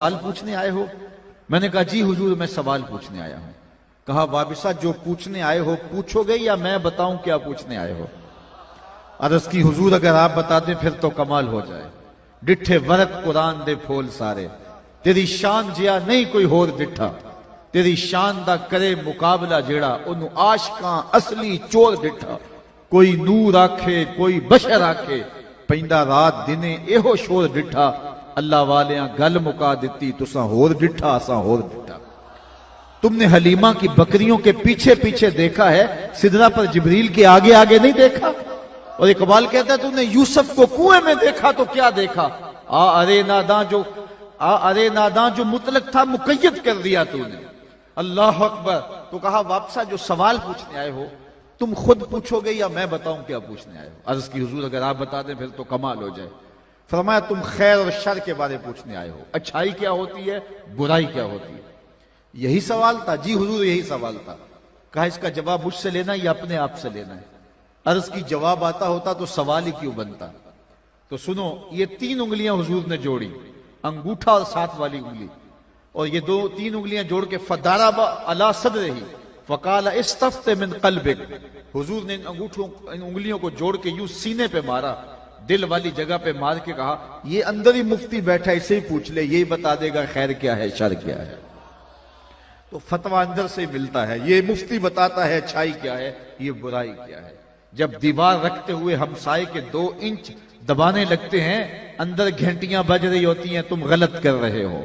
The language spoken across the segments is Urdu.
سوال پوچھنے آئے ہو؟ میں نے کہا جی حضور میں سوال پوچھنے آیا ہوں۔ کہا وابسہ جو پوچھنے آئے ہو پوچھو گے یا میں بتاؤں کیا پوچھنے آئے ہو؟ عرض کی حضور اگر آپ بتا دیں پھر تو کمال ہو جائے۔ ڈٹھے ورق قرآن دے پھول سارے، تیری شان جیا نہیں کوئی ہور ڈٹھا، تیری شان دا کرے مقابلہ جیڑا انہوں عاشقاں اصلی چور ڈٹھا۔ کوئی نور آکھے کوئی بشر آکھے، پیندا رات دنے ایہو شور ڈٹھا۔ اللہ والیاں گل مکا دیتی تساں ہور ڈٹھا اساں ہور ڈٹھا۔ تم نے حلیمہ کی بکریوں کے پیچھے پیچھے دیکھا ہے، سدرہ پر جبریل کے آگے آگے نہیں دیکھا۔ اور اقبال کہتا ہے تم نے یوسف کو کنویں میں دیکھا تو کیا دیکھا؟ ارے ناداں جو مطلق تھا مقید کر دیا تو نے۔ اللہ اکبر۔ تو کہا واپسہ جو سوال پوچھنے آئے ہو تم خود پوچھو گے یا میں بتاؤں کیا پوچھنے آئے ہو؟ عرض کی حضور اگر آپ بتا دیں پھر تو کمال ہو جائے۔ فرمایا تم خیر اور شر کے بارے پوچھنے آئے ہو، اچھائی کیا ہوتی ہے برائی کیا ہوتی ہے؟ یہی سوال تھا؟ جی حضور یہی سوال تھا۔ کہا اس کا جواب مجھ سے لینا یا اپنے آپ سے لینا ہے؟ عرض کی جواب آتا ہوتا تو سوال ہی کیوں بنتا؟ تو سنو، یہ 3 انگلیاں حضور نے جوڑی، انگوٹھا اور ساتھ والی انگلی، اور یہ 3 انگلیاں جوڑ کے فضرب علی صدرہ فقال استفت من قلبک۔ حضور نے ان انگلیوں کو جوڑ کے یوں سینے پہ مارا، دل والی جگہ پہ مار کے کہا یہ اندر ہی مفتی بیٹھا اسے ہی پوچھ لے، یہی بتا دے گا خیر کیا ہے شر کیا ہے۔ تو فتویٰ اندر سے ملتا ہے، یہ مفتی بتاتا ہے اچھائی کیا ہے یہ برائی کیا ہے۔ جب دیوار رکھتے ہوئے ہمسائے کے 2 انچ دبانے لگتے ہیں، اندر گھنٹیاں بج رہی ہوتی ہیں تم غلط کر رہے ہو۔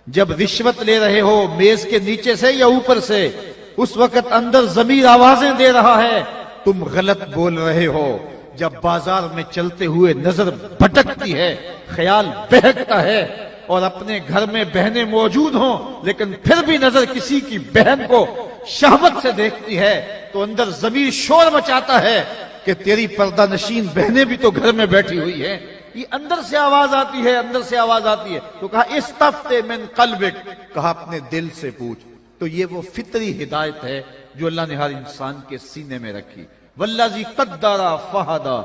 جب رشوت لے رہے ہو میز کے نیچے سے یا اوپر سے، اس وقت اندر ضمیر آوازیں دے رہا ہے تم غلط بول رہے ہو۔ جب بازار میں چلتے ہوئے نظر بھٹکتی ہے، خیال بہکتا ہے، اور اپنے گھر میں بہنیں موجود ہوں لیکن پھر بھی نظر کسی کی بہن کو شہوت سے دیکھتی ہے تو اندر ضمیر شور مچاتا ہے کہ تیری پردہ نشین بہنیں بھی تو گھر میں بیٹھی ہوئی ہیں۔ یہ اندر سے آواز آتی ہے، اندر سے آواز آتی ہے۔ تو کہا استفت من قلبک، کہا اپنے دل سے پوچھ۔ تو یہ وہ فطری ہدایت ہے جو اللہ نے ہر انسان کے سینے میں رکھی۔ والذی قدر فہدی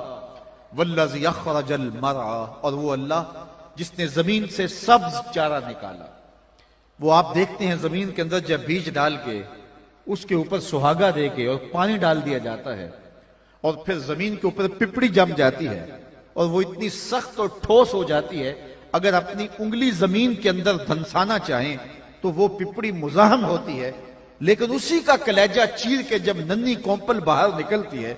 والذی اخرج المرعی، اور وہ اللہ جس نے زمین سے سبز چارہ نکالا۔ وہ آپ دیکھتے ہیں زمین کے اندر جب بیج ڈال کے اس کے اوپر سہاگا دے کے اور پانی ڈال دیا جاتا ہے اور پھر زمین کے اوپر پپڑی جم جاتی ہے اور وہ اتنی سخت اور ٹھوس ہو جاتی ہے، اگر اپنی انگلی زمین کے اندر دھنسانا چاہیں تو وہ پپڑی مزاحم ہوتی ہے، لیکن اسی کا کلیجہ چیر کے جب ننھی کومپل باہر نکلتی ہے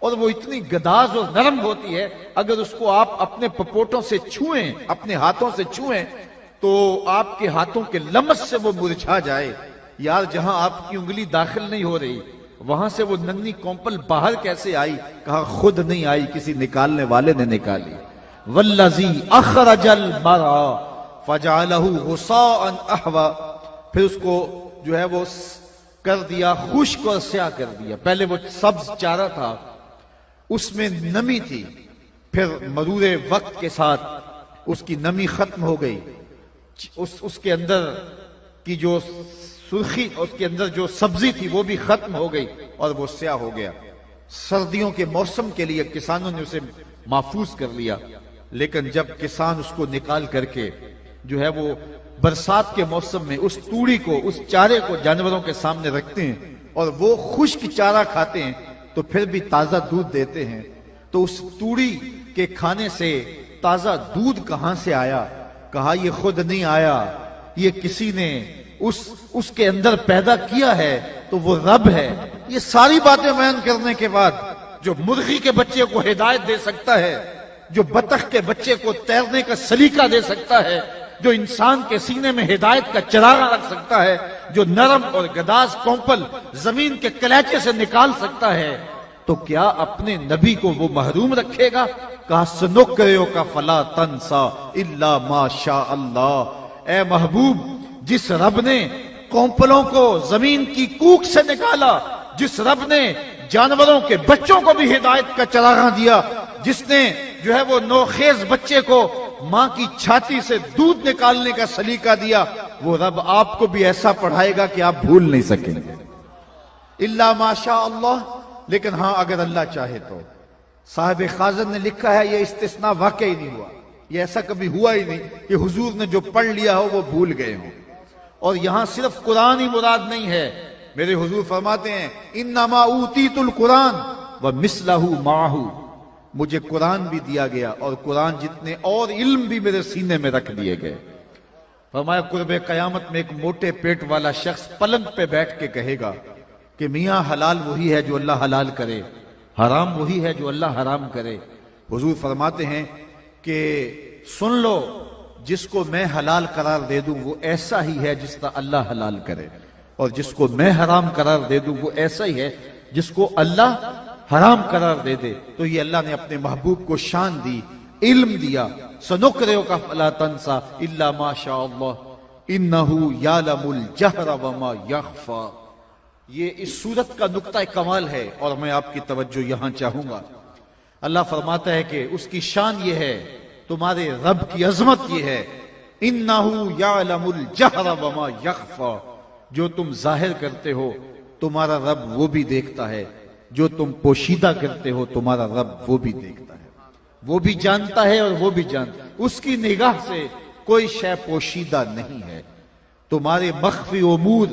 اور وہ اتنی گداز اور نرم ہوتی ہے، اگر اس کو آپ اپنے پپوٹوں سے چھوئیں، اپنے ہاتھوں سے چھوئیں تو آپ کے ہاتھوں کے لمس سے وہ مرجھا جائے۔ یار جہاں آپ کی انگلی داخل نہیں ہو رہی وہاں سے وہ ننھی کومپل باہر کیسے آئی؟ کہا خود نہیں آئی، کسی نکالنے والے نے نکالی۔ والذی اخرج المرعی فجعلہ غثاء احوا، پھر اس کو جو ہے وہ کر دیا خشک اور سیاہ کر دیا۔ پہلے وہ سبز چارہ تھا، اس میں نمی تھی، پھر مرور وقت کے ساتھ اس کی نمی ختم ہو گئی، اس کے اندر کی جو سرخی، اس کے اندر جو سبزی تھی وہ بھی ختم ہو گئی اور وہ سیاہ ہو گیا۔ سردیوں کے موسم کے لیے کسانوں نے اسے محفوظ کر لیا، لیکن جب کسان اس کو نکال کر کے جو ہے وہ برسات کے موسم میں اس توڑی کو، اس چارے کو جانوروں کے سامنے رکھتے ہیں اور وہ خشک چارہ کھاتے ہیں تو پھر بھی تازہ دودھ دیتے ہیں، تو اس توڑی کے کھانے سے تازہ دودھ کہاں سے آیا؟ کہا یہ خود نہیں آیا، یہ کسی نے اس کے اندر پیدا کیا ہے تو وہ رب ہے۔ یہ ساری باتیں بیان کرنے کے بعد جو مرغی کے بچے کو ہدایت دے سکتا ہے، جو بطخ کے بچے کو تیرنے کا سلیقہ دے سکتا ہے، جو انسان کے سینے میں ہدایت کا چراغا رکھ سکتا ہے، جو نرم اور گداز کومپل زمین کے کلیچے سے نکال سکتا ہے، تو کیا اپنے نبی کو وہ محروم رکھے گا؟ کہا سنقرئک فلا تنسى الا ما شاء اللہ۔ اے محبوب، جس رب نے کومپلوں کو زمین کی کوکھ سے نکالا، جس رب نے جانوروں کے بچوں کو بھی ہدایت کا چراغاں دیا، جس نے جو ہے وہ نوخیز بچے کو ماں کی چھاتی سے دودھ نکالنے کا سلیقہ دیا، وہ رب آپ کو بھی ایسا پڑھائے گا کہ آپ بھول نہیں سکیں گے۔ الا ما شاء اللہ، لیکن ہاں اگر اللہ چاہے تو۔ صاحب خازن نے لکھا ہے یہ استثناء واقعی نہیں ہوا، یہ ایسا کبھی ہوا ہی نہیں کہ حضور نے جو پڑھ لیا ہو وہ بھول گئے ہوں. اور یہاں صرف قرآن ہی مراد نہیں ہے. میرے حضور فرماتے ہیں انما اوتیت القرآن ومثلہ معہ، مجھے قرآن بھی دیا گیا اور قرآن جتنے اور علم بھی میرے سینے میں رکھ دیے گئے. فرمایا قرب قیامت میں ایک موٹے پیٹ والا شخص پلنگ پہ بیٹھ کے کہے گا کہ میاں حلال وہی ہے جو اللہ حلال کرے، حرام وہی ہے جو اللہ حرام کرے. حضور فرماتے ہیں کہ سن لو، جس کو میں حلال قرار دے دوں وہ ایسا ہی ہے جس کا اللہ حلال کرے، اور جس کو میں حرام قرار دے دوں وہ ایسا ہی ہے جس کو اللہ حرام قرار دے دے. تو یہ اللہ نے اپنے محبوب کو شان دی، علم دیا. سنقرئک فلا تنسى الا ما شاء اللہ انہ یعلم الجہر وما یخفی. یہ اس سورت کا نقطہ کمال ہے اور میں آپ کی توجہ یہاں چاہوں گا. اللہ فرماتا ہے کہ اس کی شان یہ ہے، تمہارے رب کی عظمت یہ ہے، انہ یعلم الجہر وما یخفی، جو تم ظاہر کرتے ہو تمہارا رب وہ بھی دیکھتا ہے، جو تم پوشیدہ کرتے ہو تمہارا رب وہ بھی دیکھتا ہے، وہ بھی جانتا ہے اور وہ بھی جانتا ہے. اس کی نگاہ سے کوئی شے پوشیدہ نہیں ہے. تمہارے مخفی امور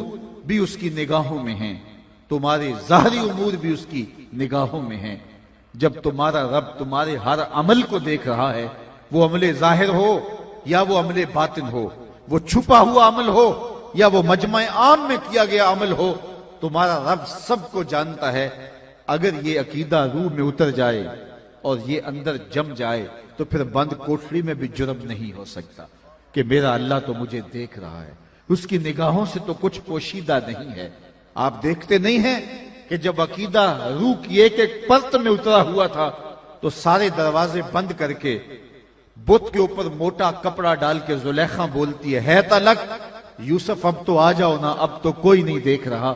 بھی اس کی نگاہوں میں ہیں، تمہارے ظاہری امور بھی اس کی نگاہوں میں ہیں. جب تمہارا رب تمہارے ہر عمل کو دیکھ رہا ہے، وہ عمل ظاہر ہو یا وہ عمل باطن ہو، وہ چھپا ہوا عمل ہو یا وہ مجمع عام میں کیا گیا عمل ہو، تمہارا رب سب کو جانتا ہے. اگر یہ عقیدہ روح میں اتر جائے اور یہ اندر جم جائے تو پھر بند کوٹھری میں بھی جرم نہیں ہو سکتا کہ میرا اللہ تو مجھے دیکھ رہا ہے. اس کی نگاہوں سے تو کچھ پوشیدہ نہیں ہے. آپ دیکھتے نہیں ہیں کہ جب عقیدہ روح کی ایک ایک پرت میں اترا ہوا تھا تو سارے دروازے بند کر کے بت کے اوپر موٹا کپڑا ڈال کے زلیخا بولتی ہے تلک یوسف اب تو آ جاؤ نا، اب تو کوئی نہیں دیکھ رہا.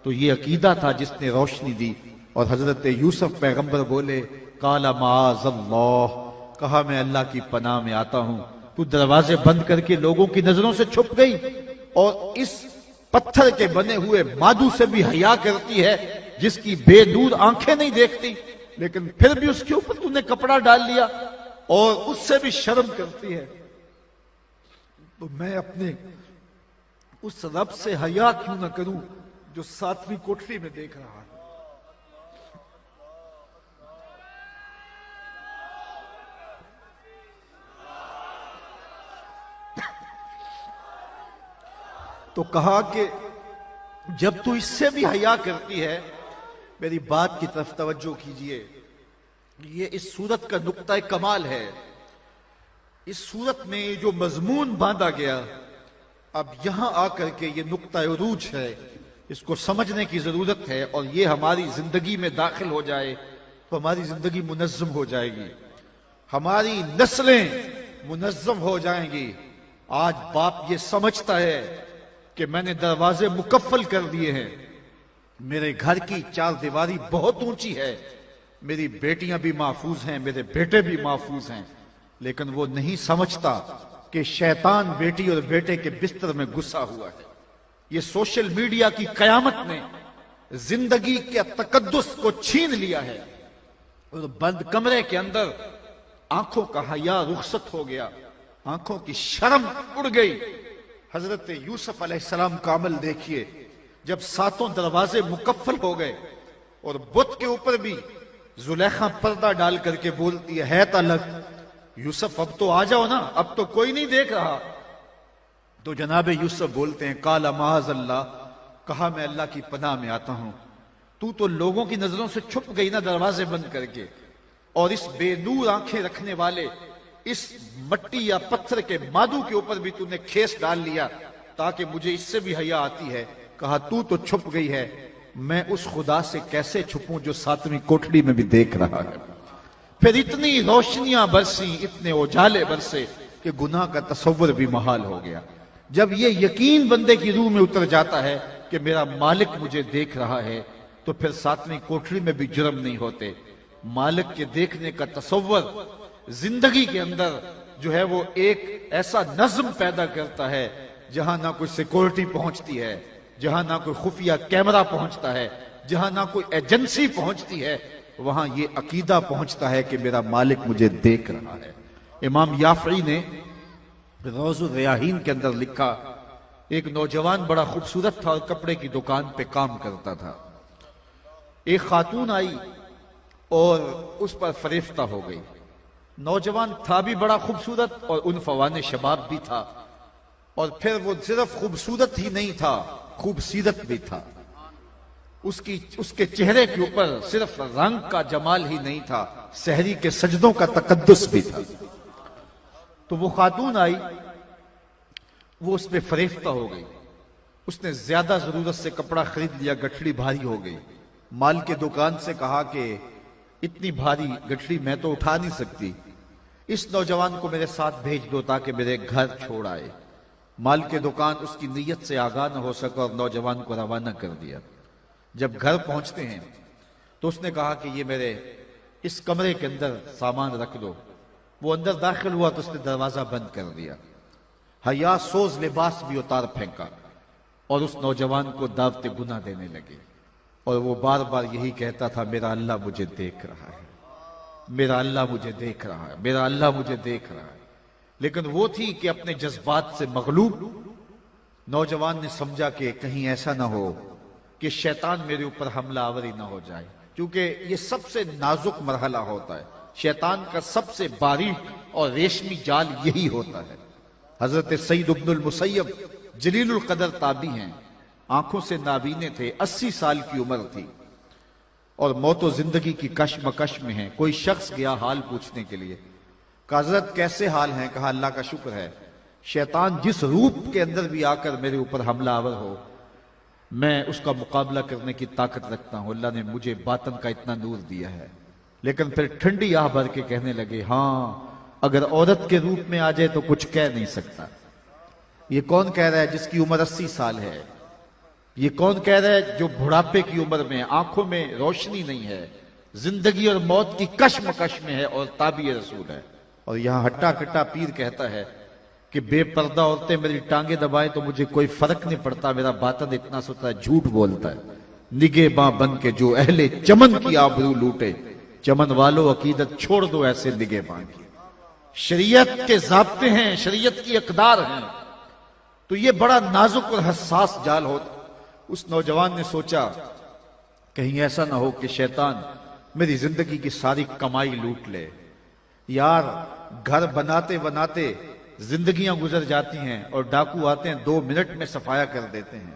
تو یہ عقیدہ تھا جس نے روشنی دی. اور حضرت یوسف پیغمبر بولے قال معاذ اللہ، کہا میں اللہ کی پناہ میں آتا ہوں. تو دروازے بند کر کے لوگوں کی نظروں سے چھپ گئی اور اس پتھر کے بنے ہوئے مادو سے بھی حیا کرتی ہے جس کی بے نور آنکھیں نہیں دیکھتی، لیکن پھر بھی اس کے اوپر تو نے کپڑا ڈال لیا اور اس سے بھی شرم کرتی ہے. تو میں اپنے اس رب سے حیا کیوں نہ کروں جو ساتویں کوٹری میں دیکھ رہا ہے. تو کہا کہ جب تو اس سے بھی حیا کرتی ہے، میری بات کی طرف توجہ کیجئے. یہ اس سورت کا نقطہ کمال ہے. اس سورت میں جو مضمون باندھا گیا، اب یہاں آ کر کے یہ نقطہ عروج ہے، اس کو سمجھنے کی ضرورت ہے. اور یہ ہماری زندگی میں داخل ہو جائے تو ہماری زندگی منظم ہو جائے گی، ہماری نسلیں منظم ہو جائیں گی. آج باپ یہ سمجھتا ہے کہ میں نے دروازے مکفل کر دیے ہیں، میرے گھر کی چار دیواری بہت اونچی ہے، میری بیٹیاں بھی محفوظ ہیں، میرے بیٹے بھی محفوظ ہیں. لیکن وہ نہیں سمجھتا کہ شیطان بیٹی اور بیٹے کے بستر میں گھسا ہوا ہے. یہ سوشل میڈیا کی قیامت نے زندگی کے تقدس کو چھین لیا ہے اور بند کمرے کے اندر آنکھوں کا حیا رخصت ہو گیا، آنکھوں کی شرم اڑ گئی. حضرت یوسف علیہ السلام کا عمل دیکھیے، جب ساتوں دروازے مکفل ہو گئے اور بت کے اوپر بھی زلیخا پردہ ڈال کر کے بولتی ہے تلک یوسف اب تو آ جاؤ نا، اب تو کوئی نہیں دیکھ رہا. تو جناب یوسف بولتے ہیں قال معاذ اللہ، کہا میں اللہ کی پناہ میں آتا ہوں. تو لوگوں کی نظروں سے چھپ گئی نا دروازے بند کر کے، اور اس بے نور آنکھیں رکھنے والے اس مٹی یا پتھر کے مادو کے اوپر بھی نے کھیس ڈال لیا تاکہ مجھے اس سے بھی حیا آتی ہے. کہا تو چھپ گئی ہے، میں اس خدا سے کیسے چھپوں جو ساتویں کوٹڑی میں بھی دیکھ رہا ہے. پھر اتنی روشنیاں برسی، اتنے اجالے برسے کہ گناہ کا تصور بھی محال ہو گیا. جب یہ یقین بندے کی روح میں اتر جاتا ہے کہ میرا مالک مجھے دیکھ رہا ہے تو پھر ساتویں کوٹڑی میں بھی جرم نہیں ہوتے. مالک کے دیکھنے کا تصور زندگی کے اندر جو ہے وہ ایک ایسا نظم پیدا کرتا ہے جہاں نہ کوئی سیکورٹی پہنچتی ہے، جہاں نہ کوئی خفیہ کیمرہ پہنچتا ہے، جہاں نہ کوئی ایجنسی پہنچتی ہے، وہاں یہ عقیدہ پہنچتا ہے کہ میرا مالک مجھے دیکھ رہا ہے. امام یافعی نے روض الریاحین کے اندر لکھا، ایک نوجوان بڑا خوبصورت تھا اور کپڑے کی دکان پہ کام کرتا تھا۔ ایک خاتون آئی اور اس پر فریفتہ ہو گئی۔ نوجوان تھا بھی بڑا خوبصورت اور عنفوان شباب بھی تھا، اور پھر وہ صرف خوبصورت ہی نہیں تھا، خوبصیرت بھی تھا۔ اس کے چہرے کے اوپر صرف رنگ کا جمال ہی نہیں تھا، سحری کے سجدوں کا تقدس بھی تھا۔ تو وہ خاتون آئی، وہ اس پہ فریفتہ ہو گئی۔ اس نے زیادہ ضرورت سے کپڑا خرید لیا، گٹھڑی بھاری ہو گئی۔ مال کے دکان سے کہا کہ اتنی بھاری گٹھڑی میں تو اٹھا نہیں سکتی، اس نوجوان کو میرے ساتھ بھیج دو تاکہ میرے گھر چھوڑ آئے۔ مال کے دکان اس کی نیت سے آگاہ نہ ہو سکا اور نوجوان کو روانہ کر دیا۔ جب گھر پہنچتے ہیں تو اس نے کہا کہ یہ میرے اس کمرے کے اندر سامان رکھ دو۔ وہ اندر داخل ہوا تو اس نے دروازہ بند کر دیا، حیا سوز لباس بھی اتار پھینکا اور اس نوجوان کو دعوت گناہ دینے لگے۔ اور وہ بار بار یہی کہتا تھا، میرا اللہ مجھے دیکھ رہا ہے، میرا اللہ مجھے دیکھ رہا ہے، میرا اللہ مجھے دیکھ رہا ہے۔ لیکن وہ تھی کہ اپنے جذبات سے مغلوب نوجوان نے سمجھا کہ کہیں ایسا نہ ہو کہ شیطان میرے اوپر حملہ آوری نہ ہو جائے، کیونکہ یہ سب سے نازک مرحلہ ہوتا ہے۔ شیطان کا سب سے باریک اور ریشمی جال یہی ہوتا ہے۔ حضرت سعید ابن المسیب جلیل القدر تابعی ہیں، آنکھوں سے نابینے تھے، 80 سال کی عمر تھی اور موت و زندگی کی کشمکش میں ہیں۔ کوئی شخص گیا حال پوچھنے کے لیے، کہا حضرت کیسے حال ہیں؟ کہا اللہ کا شکر ہے، شیطان جس روپ کے اندر بھی آ کر میرے اوپر حملہ آور ہو، میں اس کا مقابلہ کرنے کی طاقت رکھتا ہوں، اللہ نے مجھے باطن کا اتنا نور دیا ہے۔ لیکن پھر ٹھنڈی آہ بھر کے کہنے لگے، ہاں اگر عورت کے روپ میں آ جائے تو کچھ کہہ نہیں سکتا۔ یہ کون کہہ رہا ہے جس کی عمر 80 سال ہے؟ یہ کون کہہ رہا ہے جو بڑھاپے کی عمر میں، آنکھوں میں روشنی نہیں ہے، زندگی اور موت کی کشمکش میں ہے اور تابع رسول ہے؟ اور یہاں ہٹا کٹا پیر کہتا ہے کہ بے پردہ عورتیں میری ٹانگیں دبائیں تو مجھے کوئی فرق نہیں پڑتا، میرا باطن اتنا ستھرا ہے۔ جھوٹ بولتا ہے۔ نگہ باں بن کے جو اہل چمن کی آبرو لوٹے، چمن والو عقیدت چھوڑ دو ایسے نگہ باں کی۔ شریعت کے ضابطے ہیں، شریعت کی اقدار ہیں، تو یہ بڑا نازک اور حساس جال ہوتا۔ اس نوجوان نے سوچا کہیں ایسا نہ ہو کہ شیطان میری زندگی کی ساری کمائی لوٹ لے۔ یار گھر بناتے بناتے زندگیاں گزر جاتی ہیں اور ڈاکو آتے ہیں 2 منٹ میں صفایا کر دیتے ہیں۔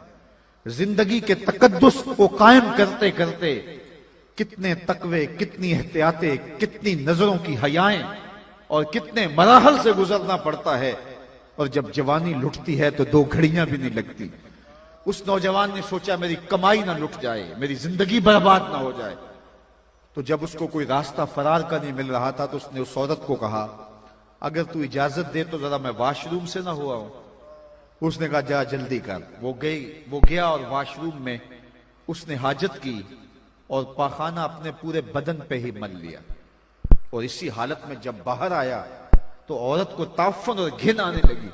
زندگی کے تقدس کو قائم کرتے کرتے کتنے تقوی، کتنی احتیاطیں، کتنی نظروں کی حیائیں اور کتنے مراحل سے گزرنا پڑتا ہے، اور جب جوانی لٹتی ہے تو 2 گھڑیاں بھی نہیں لگتی۔ اس نوجوان نے سوچا میری کمائی نہ لٹ جائے، میری زندگی برباد نہ ہو جائے۔ تو جب اس کو کوئی راستہ فرار کا نہیں مل رہا تھا تو اس نے اس عورت کو کہا، اگر تو اجازت دے تو ذرا میں واش روم سے نہ ہوا ہوں۔ اس نے کہا جا جلدی کر۔ وہ گیا اور واش روم میں اس نے حاجت کی اور پاخانہ اپنے پورے بدن پہ ہی مل لیا، اور اسی حالت میں جب باہر آیا تو عورت کو تعفن اور گھن آنے لگی۔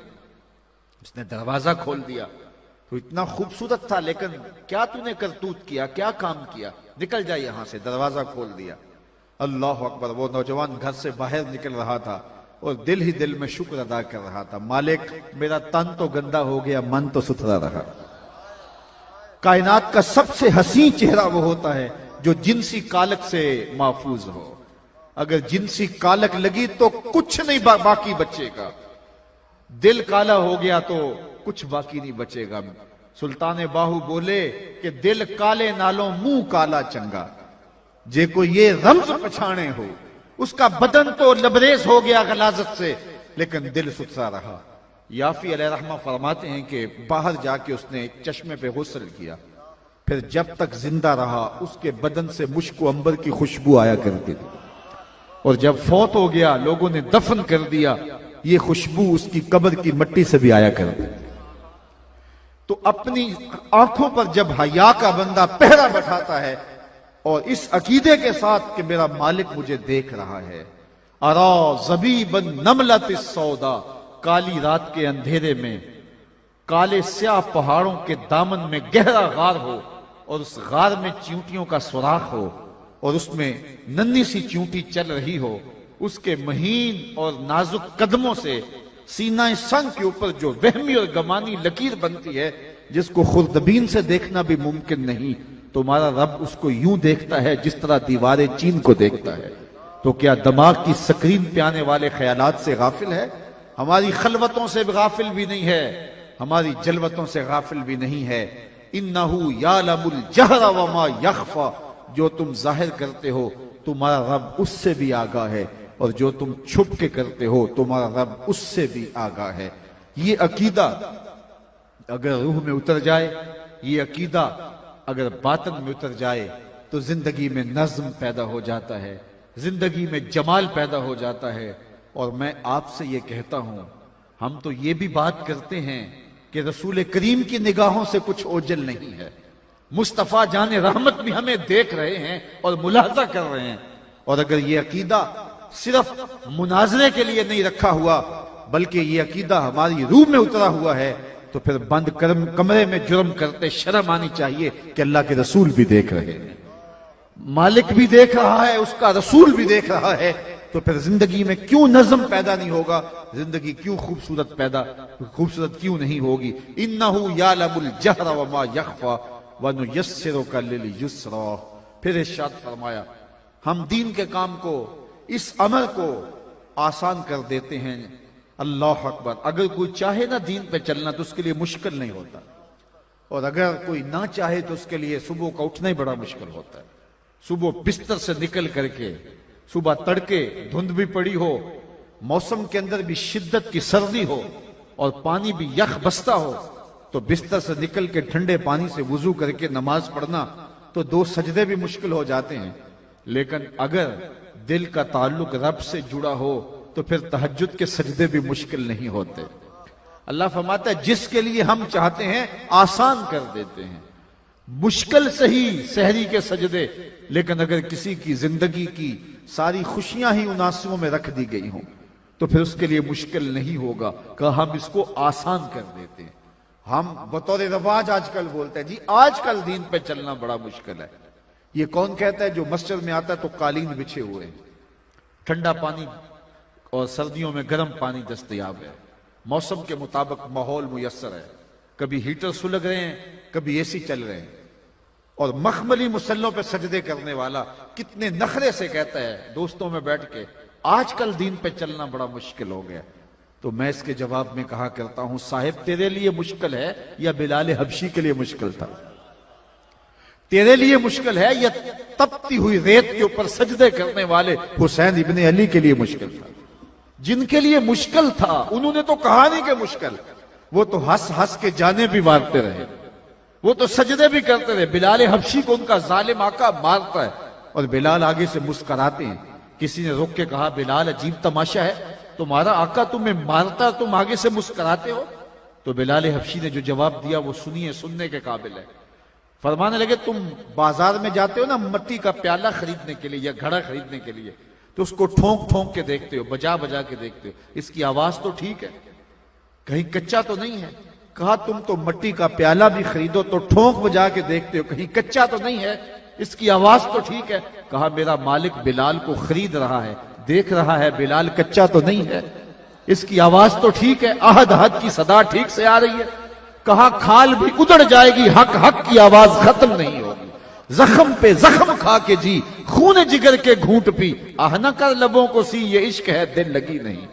اس نے دروازہ کھول دیا تو اتنا خوبصورت تھا، لیکن کیا تو نے کرتوت کیا، کیا کام کیا، نکل جا یہاں سے۔ دروازہ کھول دیا۔ اللہ اکبر۔ وہ نوجوان گھر سے باہر نکل رہا تھا اور دل ہی دل میں شکر ادا کر رہا تھا، مالک میرا تن تو گندا ہو گیا، من تو ستھرا رہا۔ کائنات کا سب سے حسین چہرہ وہ ہوتا ہے جو جنسی کالک سے محفوظ ہو۔ اگر جنسی کالک لگی تو کچھ نہیں باقی بچے گا، دل کالا ہو گیا تو کچھ باقی نہیں بچے گا۔ سلطان باہو بولے کہ دل کالے نالوں منہ کالا چنگا، جے کو یہ رمز پچھانے ہو، اس کا بدن تو لبریز ہو گیا غلاظت سے لیکن دل ستھرا رہا۔ یافی علیہ رحمہ فرماتے ہیں کہ باہر جا کے اس نے ایک چشمے پہ غسل کیا، پھر جب تک زندہ رہا اس کے بدن سے مشک و عنبر کی خوشبو آیا کرتی تھی، اور جب فوت ہو گیا لوگوں نے دفن کر دیا، یہ خوشبو اس کی قبر کی مٹی سے بھی آیا کرتی تھی۔ تو اپنی آنکھوں پر جب حیا کا بندہ پہرا بٹھاتا ہے اور اس عقیدے کے ساتھ کہ میرا مالک مجھے دیکھ رہا ہے، ارا زبیبا نملۃ السودا، کالی رات کے اندھیرے میں کالے سیاہ پہاڑوں کے دامن میں گہرا غار ہو اور اس غار میں چیونٹیوں کا سوراخ ہو اور اس میں ننھی سی چیونٹی چل رہی ہو اس کے مہین اور نازک قدموں سے سینہ سنگ کے اوپر جو وہمی اور گمانی لکیر بنتی ہے جس کو خوردبین سے دیکھنا بھی ممکن نہیں، تمہارا رب اس کو یوں دیکھتا ہے جس طرح دیوار چین کو دیکھتا ہے۔ تو کیا دماغ کی سکرین پہ آنے والے خیالات سے غافل ہے؟ ہماری خلوتوں سے غافل بھی نہیں ہے، ہماری جلوتوں سے غافل بھی نہیں ہے۔ انہ یعلم الجہر وما یخفی، جو تم ظاہر کرتے ہو تمہارا رب اس سے بھی آگاہ ہے، اور جو تم چھپ کے کرتے ہو تمہارا رب اس سے بھی آگاہ ہے۔ یہ عقیدہ اگر روح میں اتر جائے، یہ عقیدہ اگر باطن میں اتر جائے تو زندگی میں نظم پیدا ہو جاتا ہے، زندگی میں جمال پیدا ہو جاتا ہے۔ اور میں آپ سے یہ کہتا ہوں، ہم تو یہ بھی بات کرتے ہیں کہ رسول کریم کی نگاہوں سے کچھ اوجل نہیں ہے، مصطفیٰ جان رحمت بھی ہمیں دیکھ رہے ہیں اور ملاحظہ کر رہے ہیں۔ اور اگر یہ عقیدہ صرف مناظرے کے لیے نہیں رکھا ہوا بلکہ یہ عقیدہ ہماری روح میں اترا ہوا ہے تو پھر بند کمرے میں جرم کرتے شرم آنی چاہیے کہ اللہ کے رسول بھی دیکھ رہے ہیں، مالک بھی دیکھ رہا ہے، اس کا رسول بھی دیکھ رہا ہے، تو پھر زندگی میں کیوں نظم پیدا نہیں ہوگا، زندگی کیوں خوبصورت کیوں نہیں ہوگی۔ انہ یعلم الجہر وما یخفی ونیسرک للیسری۔ پھر ارشاد فرمایا ہم دین کے کام کو، اس عمل کو آسان کر دیتے ہیں۔ اللہ اکبر۔ اگر کوئی چاہے نا دین پہ چلنا تو اس کے لیے مشکل نہیں ہوتا، اور اگر کوئی نہ چاہے تو اس کے لیے صبح کا اٹھنا ہی بڑا مشکل ہوتا ہے۔ صبح بستر سے نکل کر کے، صبح تڑکے دھند بھی پڑی ہو، موسم کے اندر بھی شدت کی سردی ہو اور پانی بھی یخ بستا ہو، تو بستر سے نکل کے ٹھنڈے پانی سے وضو کر کے نماز پڑھنا تو 2 سجدے بھی مشکل ہو جاتے ہیں۔ لیکن اگر دل کا تعلق رب سے جڑا ہو تو پھر تہجد کے سجدے بھی مشکل نہیں ہوتے۔ اللہ فرماتا ہے جس کے لیے ہم چاہتے ہیں آسان کر دیتے ہیں، مشکل سہی سحری کے سجدے، لیکن اگر کسی کی زندگی کی ساری خوشیاں ہی ان آنسوؤں میں رکھ دی گئی ہوں تو پھر اس کے لیے مشکل نہیں ہوگا کہ ہم اس کو آسان کر دیتے ہیں۔ ہم بطور رواج آج کل بولتے ہیں جی آج کل دین پہ چلنا بڑا مشکل ہے۔ یہ کون کہتا ہے جو مسجد میں آتا ہے تو قالین بچھے ہوئے ہیں، ٹھنڈا پانی اور سردیوں میں گرم پانی دستیاب ہے، موسم کے مطابق ماحول میسر ہے، کبھی ہیٹر سلگ رہے ہیں کبھی اے سی چل رہے ہیں، اور مخملی مسلوں پہ سجدے کرنے والا کتنے نخرے سے کہتا ہے دوستوں میں بیٹھ کے آج کل دین پہ چلنا بڑا مشکل ہو گیا۔ تو میں اس کے جواب میں کہا کرتا ہوں صاحب تیرے لیے مشکل ہے یا بلال حبشی کے لیے مشکل تھا؟ تیرے لیے مشکل ہے یا تپتی ہوئی ریت کے اوپر سجدے کرنے والے حسین ابن علی کے لیے مشکل تھا؟ جن کے لیے مشکل تھا انہوں نے تو کہا نہیں کہ مشکل، وہ تو ہنس ہنس کے جانے بھی مارتے رہے، وہ تو سجدے بھی کرتے رہے۔ بلال حبشی کو ان کا ظالم آقا مارتا ہے اور بلال آگے سے مسکراتے ہیں۔ کسی نے رک کے کہا بلال عجیب تماشا ہے، تمہارا آقا تمہیں مارتا تم آگے سے مسکراتے ہو؟ تو بلال حبشی نے جو جواب دیا وہ سنیے، سننے کے قابل ہے۔ فرمانے لگے تم بازار میں جاتے ہو نا مٹی کا پیالہ خریدنے کے لیے یا گھڑا خریدنے کے لیے، تو اس کو ٹھونک ٹھونک کے دیکھتے ہو، بجا بجا کے دیکھتے ہو، اس کی آواز تو ٹھیک ہے، کہیں کچا تو نہیں ہے؟ کہا تم تو مٹی کا پیالہ بھی خریدو تو ٹھونک بجا کے دیکھتے ہو، کہیں کچا تو نہیں ہے، اس کی آواز تو ٹھیک ہے؟ کہا میرا مالک بلال کو خرید رہا ہے، دیکھ رہا ہے بلال کچا تو نہیں ہے، اس کی آواز تو ٹھیک ہے، احد احد کی صدا ٹھیک سے آ رہی ہے؟ کہا کھال بھی ادڑ جائے گی حق حق کی آواز ختم نہیں ہوگی، زخم پہ زخم کھا کے جی خون جگر کے گھونٹ پی، آہ نہ کر لبوں کو سی یہ عشق ہے دل لگی نہیں۔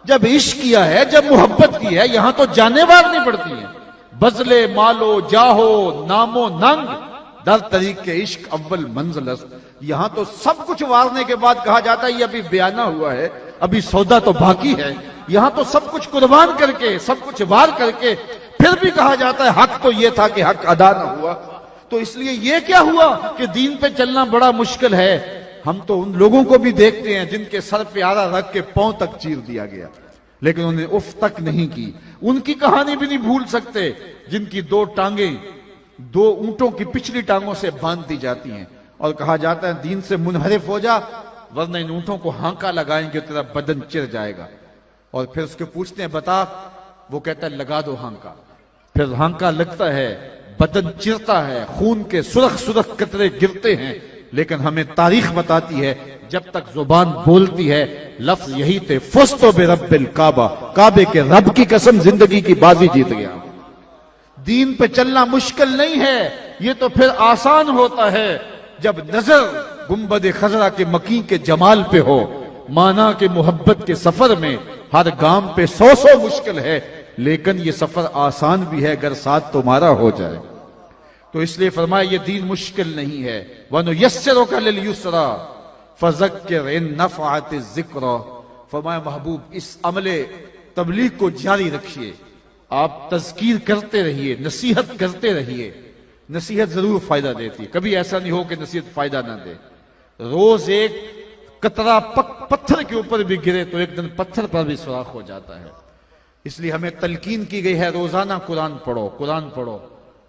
جب عشق کیا ہے، جب محبت کی ہے، یہاں تو جانے وارنی پڑتی ہیں، بزلے مالو جاہو نامو ننگ در طریق کے عشق اول منزل است۔ یہاں تو سب کچھ وارنے کے بعد کہا جاتا ہے یہ ابھی بیانہ ہوا ہے، ابھی سودا تو باقی ہے۔ یہاں تو سب کچھ قربان کر کے، سب کچھ وار کر کے پھر بھی کہا جاتا ہے حق تو یہ تھا کہ حق ادا نہ ہوا۔ تو اس لیے یہ کیا ہوا کہ دین پہ چلنا بڑا مشکل ہے؟ ہم تو ان لوگوں کو بھی دیکھتے ہیں جن کے سر پہ آرا رکھ کے پاؤں تک چیر دیا گیا لیکن انہوں نے اف تک نہیں کی۔ ان کی کہانی بھی نہیں بھول سکتے جن کی 2 ٹانگیں 2 اونٹوں کی پچھلی ٹانگوں سے باندھ دی جاتی ہیں اور کہا جاتا ہے دین سے منحرف ہو جا ورنہ ان اونٹوں کو ہانکا لگائیں گے تیرا بدن چر جائے گا۔ اور پھر اس کے پوچھتے ہیں بتا، وہ کہتا ہے لگا دو ہانکا، پھر ہانکا لگتا ہے، بدن چرتا ہے، خون کے سرخ سرخ قطرے گرتے ہیں، لیکن ہمیں تاریخ بتاتی ہے جب تک زبان بولتی ہے لفظ یہی تھے، فزت برب الکعبہ، کعبے کے رب کی قسم زندگی کی بازی جیت گیا۔ دین پہ چلنا مشکل نہیں ہے، یہ تو پھر آسان ہوتا ہے جب نظر گنبد خضرا کے مکین کے جمال پہ ہو، مانا کہ محبت کے سفر میں ہر گام پہ سو مشکل ہے، لیکن یہ سفر آسان بھی ہے اگر ساتھ تمہارا ہو جائے۔ تو اس لیے فرمایا یہ دین مشکل نہیں ہے، وَنُيَسِّرُكَ لِلْيُسْرَى فَذَكِّرْ إِن نَفَعَتِ الذِّكْرَى۔ فرمایا محبوب اس عمل تبلیغ کو جاری رکھیے، آپ تذکیر کرتے رہیے، نصیحت کرتے رہیے۔ نصیحت ضرور فائدہ دیتی ہے، کبھی ایسا نہیں ہو کہ نصیحت فائدہ نہ دے۔ روز ایک قطرہ پتھر کے اوپر بھی گرے تو ایک دن پتھر پر بھی سوراخ ہو جاتا ہے۔ اس لیے ہمیں تلقین کی گئی ہے روزانہ قرآن پڑھو، قرآن پڑھو۔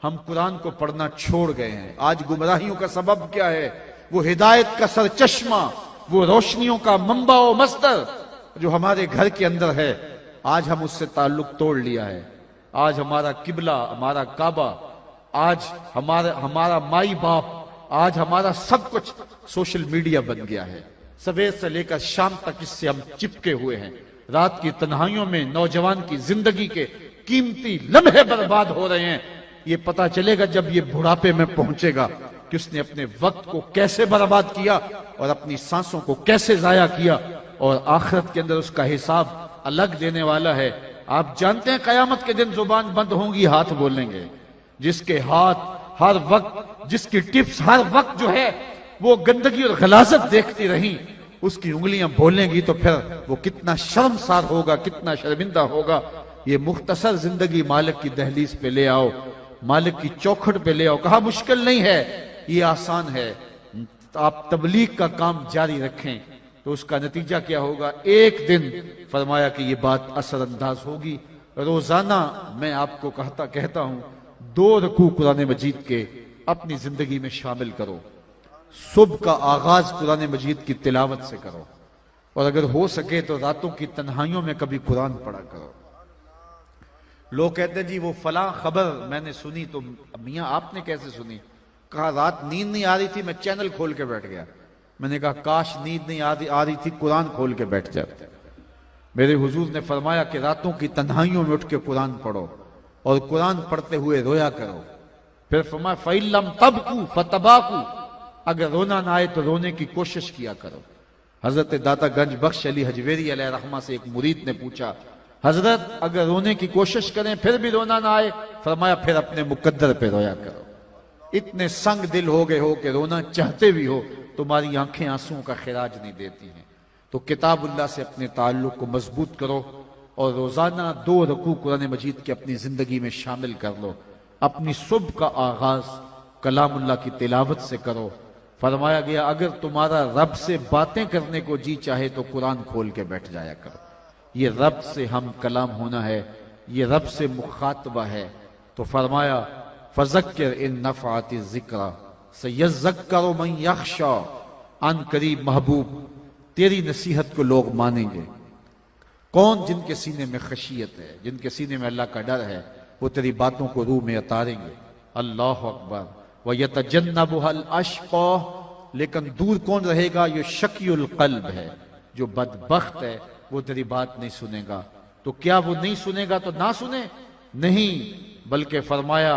ہم قرآن کو پڑھنا چھوڑ گئے ہیں۔ آج گمراہیوں کا سبب کیا ہے؟ وہ ہدایت کا سرچشمہ، وہ روشنیوں کا منبع و مصدر جو ہمارے گھر کے اندر ہے، آج ہم اس سے تعلق توڑ لیا ہے۔ آج ہمارا قبلہ، ہمارا کعبہ، آج ہمارا مائی باپ، آج ہمارا سب کچھ سوشل میڈیا بن گیا ہے۔ سویر سے لے کر شام تک اس سے ہم چپکے ہوئے ہیں۔ رات کی تنہائیوں میں نوجوان کی زندگی کے قیمتی لمحے برباد ہو رہے ہیں۔ یہ پتا چلے گا جب یہ بڑھاپے میں پہنچے گا کہ اس نے اپنے وقت کو کیسے برباد کیا اور اپنی سانسوں کو کیسے ضائع کیا، اور آخرت کے اندر اس کا حساب الگ دینے والا ہے۔ آپ جانتے ہیں قیامت کے دن زبان بند ہوں گی، ہاتھ بولیں گے۔ جس کے ہاتھ ہر وقت، جس کی ٹپس ہر وقت جو ہے وہ گندگی اور غلاظت دیکھتی رہیں، اس کی انگلیاں بولیں گی تو پھر وہ کتنا شرمسار ہوگا، کتنا شرمندہ ہوگا۔ یہ مختصر زندگی مالک کی دہلیز پہ لے آؤ، مالک کی چوکھٹ پہ لے آؤ۔ کہا مشکل نہیں ہے، یہ آسان ہے۔ آپ تبلیغ کا کام جاری رکھیں تو اس کا نتیجہ کیا ہوگا؟ ایک دن فرمایا کہ یہ بات اثر انداز ہوگی۔ روزانہ میں آپ کو کہتا ہوں 2 رکوع قرآن مجید کے اپنی زندگی میں شامل کرو۔ صبح کا آغاز قرآن مجید کی تلاوت سے کرو، اور اگر ہو سکے تو راتوں کی تنہائیوں میں کبھی قرآن پڑھا کرو۔ لوگ کہتے ہیں جی وہ فلاں خبر میں نے سنی، تو میاں آپ نے کیسے سنی؟ کہا رات نیند نہیں آ رہی تھی، میں چینل کھول کے بیٹھ گیا۔ میں نے کہا کاش نیند نہیں آ رہی تھی، قرآن کھول کے بیٹھ جاتے۔ میرے حضور نے فرمایا کہ راتوں کی تنہائیوں میں اٹھ کے قرآن پڑھو اور قرآن پڑھتے ہوئے رویا کرو۔ پھر فرمایا فَإِن لَمْ تَبْكُوا فَتَبَاكُوا، اگر رونا نہ آئے تو رونے کی کوشش کیا کرو۔ حضرت داتا گنج بخش علی حجویری علیہ رحمہ سے ایک مرید نے پوچھا حضرت اگر رونے کی کوشش کریں پھر بھی رونا نہ آئے؟ فرمایا پھر اپنے مقدر پہ رویا کرو۔ اتنے سنگ دل ہو گئے ہو کہ رونا چاہتے بھی ہو تمہاری آنکھیں آنسوں کا خراج نہیں دیتی ہیں۔ تو کتاب اللہ سے اپنے تعلق کو مضبوط کرو، اور روزانہ 2 رکوع قرآن مجید کے اپنی زندگی میں شامل کر لو۔ اپنی صبح کا آغاز کلام اللہ کی تلاوت سے کرو۔ فرمایا گیا اگر تمہارا رب سے باتیں کرنے کو جی چاہے تو قرآن کھول کے بیٹھ جایا کرو۔ یہ رب سے ہم کلام ہونا ہے، یہ رب سے مخاطبہ ہے۔ تو فرمایا فذکر ان نفعت الذکری سیذکر من یخشی، ان قریب محبوب تیری نصیحت کو لوگ مانیں گے۔ کون؟ جن کے سینے میں خشیت ہے، جن کے سینے میں اللہ کا ڈر ہے، وہ تیری باتوں کو روح میں اتاریں گے۔ اللہ اکبر۔ وَيَتَجَنَّبُهَا الْأَشْقَى، لیکن دور کون رہے گا؟ یہ شقی القلب ہے، جو بدبخت ہے، وہ تیری بات نہیں سنے گا۔ تو کیا وہ نہیں سنے گا تو نہ سنے؟ نہیں، بلکہ فرمایا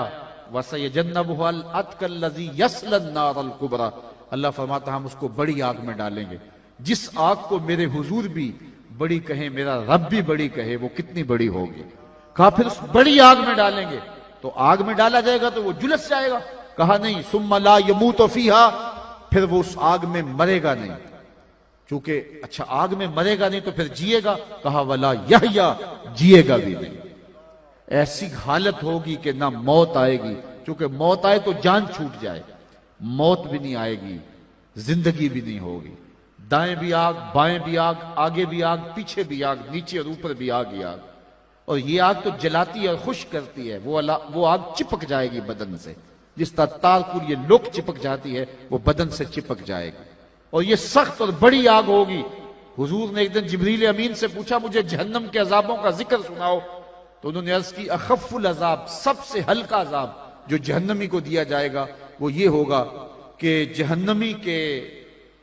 وَسَيَجَنَّبُهَا الْأَتْقَى الَّذِي يَصْلَى النَّارَ الْكُبْرَى، اللہ فرماتا ہم اس کو بڑی آگ میں ڈالیں گے۔ جس آگ کو میرے حضور بھی بڑی کہیں، میرا رب بھی بڑی کہے، وہ کتنی بڑی ہوگی؟ کہا پھر اس بڑی آگ میں ڈالیں گے، تو آگ میں ڈالا جائے گا تو وہ جلس جائے گا؟ کہا نہیں، ثم لا يموت فيها، پھر وہ اس آگ میں مرے گا نہیں۔ چونکہ اچھا آگ میں مرے گا نہیں تو پھر جیے گا؟ کہا ولا یحییٰ، جیے گا بھی نہیں۔ ایسی حالت ہوگی کہ نہ موت آئے گی، چونکہ موت آئے تو جان چھوٹ جائے، موت بھی نہیں آئے گی، زندگی بھی نہیں ہوگی۔ دائیں بھی آگ، بائیں بھی آگ، آگے بھی آگ، پیچھے بھی آگ، نیچے اور اوپر بھی آگ ہی آگ۔ اور یہ آگ تو جلاتی اور خشک کرتی ہے، وہ آگ چپک جائے گی بدن سے، جس طرح تارکول یہ لوک چپک جاتی ہے، وہ بدن سے چپک جائے گی۔ اور یہ سخت اور بڑی آگ ہوگی۔ حضور نے ایک دن جبریل امین سے پوچھا مجھے جہنم کے عذابوں کا ذکر سناؤ، تو انہوں نے عرض کی اخف العذاب، سب سے ہلکا عذاب جو جہنمی کو دیا جائے گا وہ یہ ہوگا کہ جہنمی کے